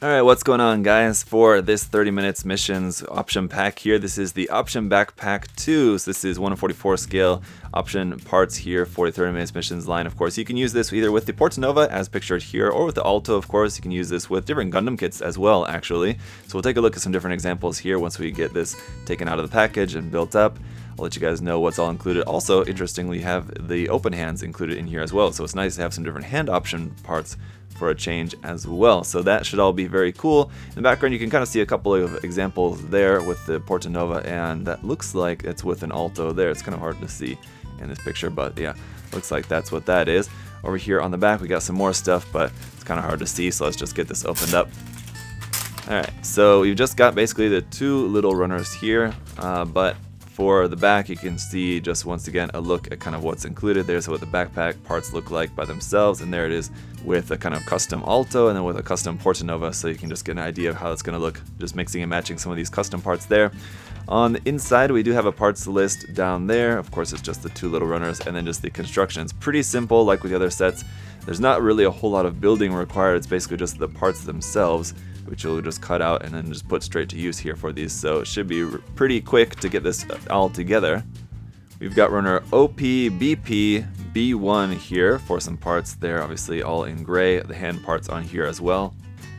Alright, what's going on, guys? For this 30 minutes missions option pack here, this is the option backpack 2. So this is 1 in 44 scale option parts here for the 30 minutes missions line. Of course, you can use this either with the Portanova as pictured here, or with the Alto. Of course, you can use this with different Gundam kits as well, actually. So we'll take a look at some different examples here once we get this taken out of the package and built up. I'll let you guys know what's all included. Also, interestingly, you have the open hands included in here as well. So it's nice to have some different hand option parts for a change as well. So that should all be very cool. In the background, you can kind of see a couple of examples there with the Portanova, and that looks like it's with an Alto there. It's kind of hard to see in this picture, but yeah, looks like that's what that is. Over here on the back, we got some more stuff, but it's kind of hard to see, so let's just get this opened up. Alright, so we've just got basically the two little runners here, but for the back, you can see just once again a look at kind of what's included there. So what the backpack parts look like by themselves, and there it is with a kind of custom Alto and then with a custom Portanova, so you can just get an idea of how it's going to look, just mixing and matching some of these custom parts there. On the inside, we do have a parts list down there. Of course, it's just the two little runners, and then just the construction. It's pretty simple, like with the other sets. There's not really a whole lot of building required. It's basically just the parts themselves, which you'll just cut out and then just put straight to use here for these. So it should be pretty quick to get this all together. We've got runner OP, BP, B1 here for some parts there, obviously all in gray. The hand parts on here as well.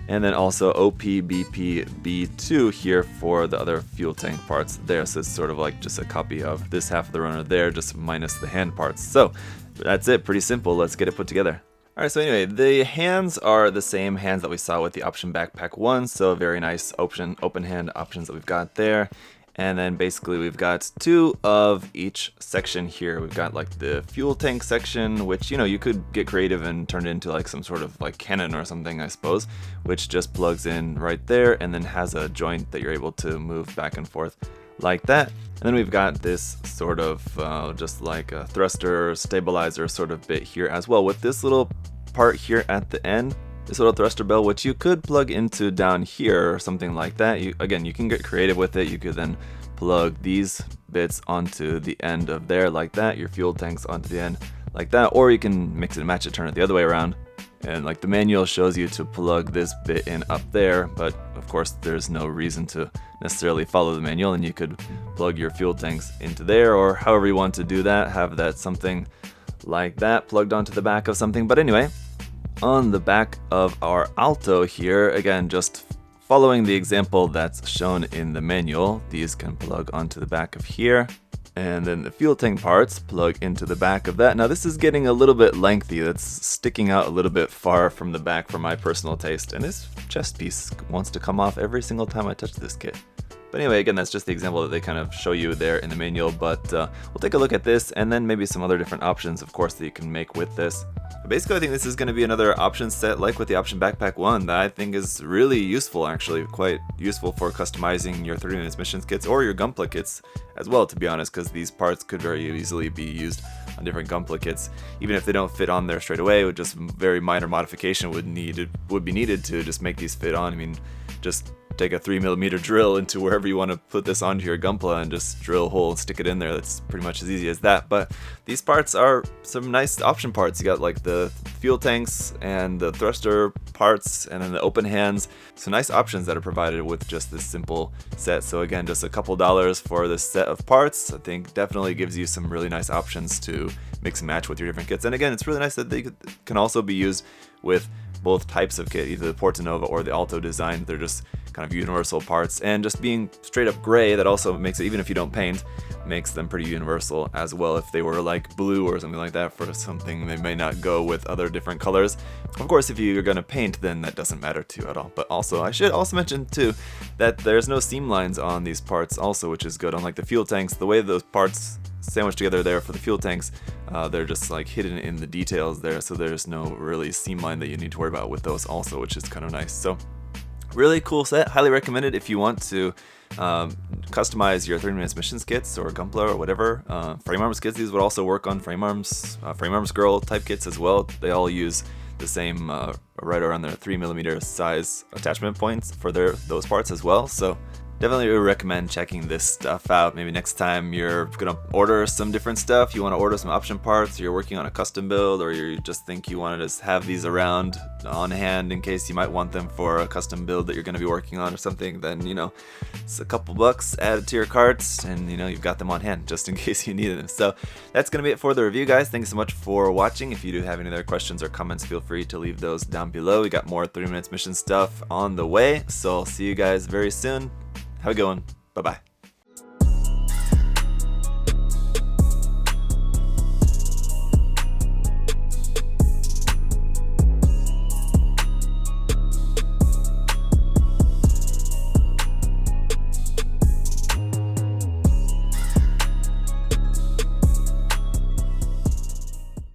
And then also OP, BP, B2 here for the other fuel tank parts there. So it's sort of like just a copy of this half of the runner there, just minus the hand parts. So that's it, pretty simple. Let's get it put together. Alright, so anyway, the hands are the same hands that we saw with the option backpack 1, so very nice open hand options that we've got there. And then basically we've got two of each section here. We've got like the fuel tank section, which, you know, you could get creative and turn it into like some sort of like cannon or something, I suppose, which just plugs in right there and then has a joint that you're able to move back and forth like that. And then we've got this sort of just like a thruster stabilizer sort of bit here as well, with this little part here at the end, this little thruster bell, which you could plug into down here or something like that. Again, you can get creative with it. You could then plug these bits onto the end of there like that, your fuel tanks onto the end like that, or you can mix it and match it, turn it the other way around. And like the manual shows you to plug this bit in up there, but of course there's no reason to necessarily follow the manual, and you could plug your fuel tanks into there, or however you want to do that, have that something like that plugged onto the back of something. But anyway, on the back of our Alto here, again, just following the example that's shown in the manual, these can plug onto the back of here. And then the fuel tank parts plug into the back of that. Now this is getting a little bit lengthy. That's sticking out a little bit far from the back for my personal taste. And this chest piece wants to come off every single time I touch this kit. But anyway, again, that's just the example that they kind of show you there in the manual. But we'll take a look at this and then maybe some other different options, of course, that you can make with this. But basically, I think this is going to be another option set like with the option backpack 1 that I think is really useful, actually. Quite useful for customizing your 30 minutes missions kits or your Gunpla kits as well, to be honest, because these parts could very easily be used on different Gunpla kits. Even if they don't fit on there straight away, with just very minor modification would be needed to just make these fit on. I mean, just take a 3mm drill into wherever you want to put this onto your Gunpla and just drill a hole and stick it in there. That's pretty much as easy as that. But these parts are some nice option parts. You got like the fuel tanks and the thruster parts and then the open hands. So nice options that are provided with just this simple set. So again, just a couple dollars for this set of parts, I think definitely gives you some really nice options to mix and match with your different kits. And again, it's really nice that they can also be used with both types of kit, either the Portanova or the Alto design. They're just kind of universal parts, and just being straight up gray, that also makes it, even if you don't paint, makes them pretty universal as well. If they were like blue or something like that for something, they may not go with other different colors. Of course, if you're going to paint, then that doesn't matter to you at all. But also, I should also mention too that there's no seam lines on these parts also, which is good. Unlike the fuel tanks, the way those parts sandwiched together there for the fuel tanks, they're just like hidden in the details there, so there's no really seam line that you need to worry about with those also, which is kind of nice. So really cool set, highly recommended if you want to customize your 30 minutes missions kits or Gunpla or whatever. Frame arms kits, these would also work on frame arms girl type kits as well. They all use the same right around their 3mm size attachment points for those parts as well. So definitely recommend checking this stuff out. Maybe next time you're gonna order some different stuff, you want to order some option parts, you're working on a custom build, or you just think you want to just have these around on hand in case you might want them for a custom build that you're going to be working on or something, then it's a couple bucks added to your carts, and you've got them on hand just in case you need them. So that's going to be it for the review, guys. Thanks so much for watching. If you do have any other questions or comments, feel free to leave those down below. We got more 30 minutes mission stuff on the way, so I'll see you guys very soon. Have a good one. Bye-bye.